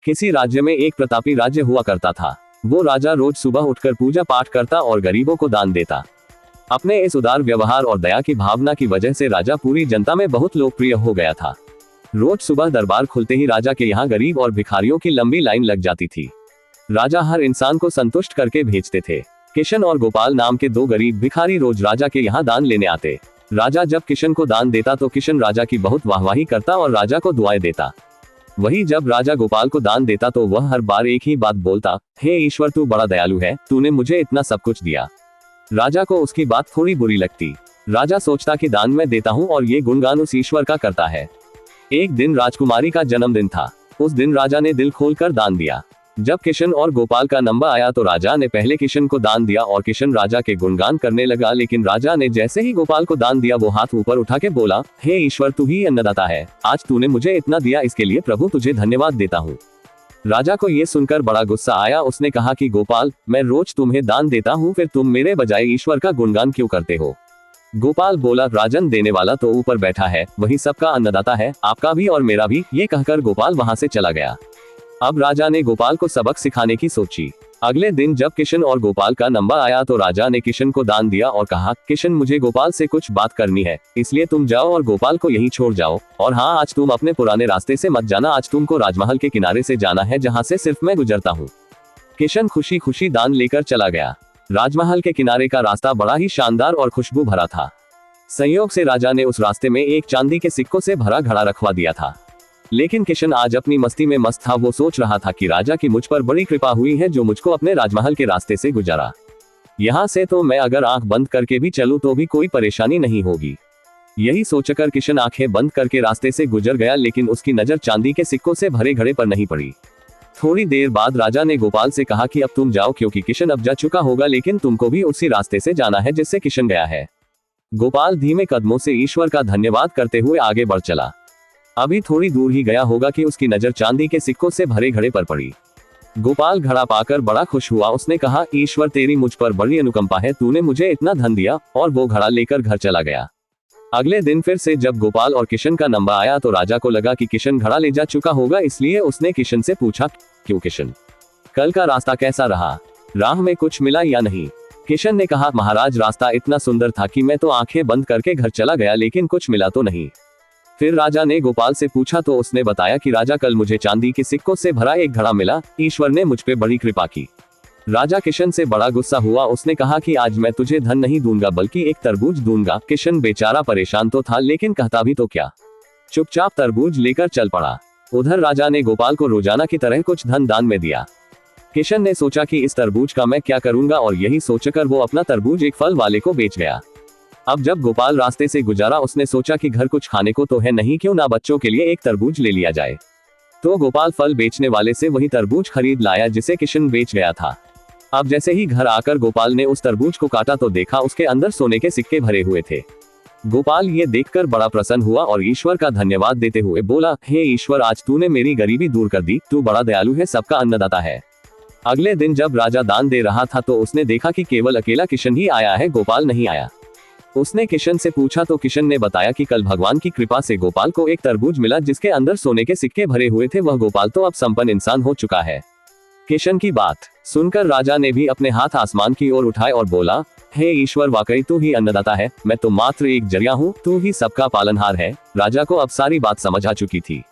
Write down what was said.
किसी राज्य में एक प्रतापी राज्य हुआ करता था। वो राजा रोज सुबह उठकर पूजा पाठ करता और गरीबों को दान देता। अपने इस उदार व्यवहार और दया की भावना की वजह से राजा पूरी जनता में बहुत लोकप्रिय हो गया था। रोज सुबह दरबार खुलते ही राजा के यहाँ गरीब और भिखारियों की लंबी लाइन लग जाती थी। राजा हर इंसान को संतुष्ट करके भेजते थे। किशन और गोपाल नाम के दो गरीब भिखारी रोज राजा के यहाँ दान लेने आते। राजा जब किशन को दान देता तो किशन राजा की बहुत वाहवाही करता और राजा को दुआएं देता। वही जब राजा गोपाल को दान देता तो वह हर बार एक ही बात बोलता, हे ईश्वर तू बड़ा दयालु है, तूने मुझे इतना सब कुछ दिया। राजा को उसकी बात थोड़ी बुरी लगती। राजा सोचता कि दान मैं देता हूँ और ये गुणगान उस ईश्वर का करता है। एक दिन राजकुमारी का जन्मदिन था। उस दिन राजा ने दिल खोलकर दान दिया। जब किशन और गोपाल का नंबर आया तो राजा ने पहले किशन को दान दिया और किशन राजा के गुणगान करने लगा। लेकिन राजा ने जैसे ही गोपाल को दान दिया वो हाथ ऊपर उठा के बोला, हे ईश्वर तू ही अन्नदाता है, आज तूने मुझे इतना दिया, इसके लिए प्रभु तुझे धन्यवाद देता हूँ। राजा को ये सुनकर बड़ा गुस्सा आया। उसने कहा कि गोपाल, मैं रोज तुम्हें दान देता हूँ, फिर तुम मेरे बजाय ईश्वर का गुणगान क्यों करते हो? गोपाल बोला, राजन देने वाला तो ऊपर बैठा है, वही सबका अन्नदाता है, आपका भी और मेरा भी। ये कहकर गोपाल वहां से चला गया। अब राजा ने गोपाल को सबक सिखाने की सोची। अगले दिन जब किशन और गोपाल का नंबर आया तो राजा ने किशन को दान दिया और कहा, किशन मुझे गोपाल से कुछ बात करनी है, इसलिए तुम जाओ और गोपाल को यहीं छोड़ जाओ। और हाँ, आज तुम अपने पुराने रास्ते से मत जाना, आज तुमको राजमहल के किनारे से जाना है जहाँ से सिर्फ मैं गुजरता हूँ। किशन खुशी खुशी दान लेकर चला गया। राजमहल के किनारे का रास्ता बड़ा ही शानदार और खुशबू भरा था। संयोग से राजा ने उस रास्ते में एक चांदी के सिक्कों से भरा घड़ा रखवा दिया था। लेकिन किशन आज अपनी मस्ती में मस्त था। वो सोच रहा था कि राजा की मुझ पर बड़ी कृपा हुई है जो मुझको अपने राजमहल के रास्ते से गुजारा। यहाँ से तो मैं अगर आंख बंद करके भी चलूं तो भी कोई परेशानी नहीं होगी। यही सोचकर किशन आंखें बंद करके रास्ते से गुजर गया, लेकिन उसकी नजर चांदी के सिक्कों से भरे घड़े पर नहीं पड़ी। थोड़ी देर बाद राजा ने गोपाल से कहा कि अब तुम जाओ, क्योंकि किशन अब जा चुका होगा, लेकिन तुमको भी उसी रास्ते से जाना है जिससे किशन गया है। गोपाल धीमे कदमों से ईश्वर का धन्यवाद करते हुए आगे बढ़ चला। अभी थोड़ी दूर ही गया होगा कि उसकी नजर चांदी के सिक्कों से भरे घड़े पर पड़ी। गोपाल घड़ा पाकर बड़ा खुश हुआ। उसने कहा, ईश्वर तेरी मुझ पर बड़ी अनुकंपा है, तूने मुझे इतना धन दिया, और वो घड़ा लेकर घर चला गया। अगले दिन फिर से जब गोपाल और किशन का नंबर आया तो राजा को लगा कि किशन घड़ा ले जा चुका होगा, इसलिए उसने किशन से पूछा, क्यों किशन, कल का रास्ता कैसा रहा? राह में कुछ मिला या नहीं? किशन ने कहा, महाराज रास्ता इतना सुंदर था कि मैं तो आंखें बंद करके घर चला गया, लेकिन कुछ मिला तो नहीं। फिर राजा ने गोपाल से पूछा तो उसने बताया कि राजा कल मुझे चांदी के सिक्कों से भरा एक घड़ा मिला, ईश्वर ने मुझ पे बड़ी कृपा की। राजा किशन से बड़ा गुस्सा हुआ। उसने कहा कि आज मैं तुझे धन नहीं दूंगा बल्कि एक तरबूज दूंगा। किशन बेचारा परेशान तो था, लेकिन कहता भी तो क्या, चुपचाप तरबूज लेकर चल पड़ा। उधर राजा ने गोपाल को रोजाना की तरह कुछ धन दान में दिया। किशन ने सोचा कि इस तरबूज का मैं क्या करूंगा, और यही सोचकर वो अपना तरबूज एक फल वाले को बेच गया। अब जब गोपाल रास्ते से गुजारा उसने सोचा कि घर कुछ खाने को तो है नहीं, क्यों ना बच्चों के लिए एक तरबूज ले लिया जाए। तो गोपाल फल बेचने वाले से वही तरबूज खरीद लाया जिसे किशन बेच गया था। अब जैसे ही घर आकर गोपाल ने उस तरबूज को काटा तो देखा उसके अंदर सोने के सिक्के भरे हुए थे। गोपाल ये देखकर बड़ा प्रसन्न हुआ और ईश्वर का धन्यवाद देते हुए बोला, हे ईश्वर, आज तूने मेरी गरीबी दूर कर दी, तू बड़ा दयालु है, सबका अन्नदाता है। अगले दिन जब राजा दान दे रहा था तो उसने देखा कि केवल अकेला किशन ही आया है, गोपाल नहीं आया। उसने किशन से पूछा तो किशन ने बताया कि कल भगवान की कृपा से गोपाल को एक तरबूज मिला जिसके अंदर सोने के सिक्के भरे हुए थे। वह गोपाल तो अब संपन्न इंसान हो चुका है। किशन की बात सुनकर राजा ने भी अपने हाथ आसमान की ओर उठाए और बोला, हे ईश्वर, वाकई तू ही अन्नदाता है, मैं तो मात्र एक जरिया हूँ, तू ही सबका पालनहार है। राजा को अब सारी बात समझ आ चुकी थी।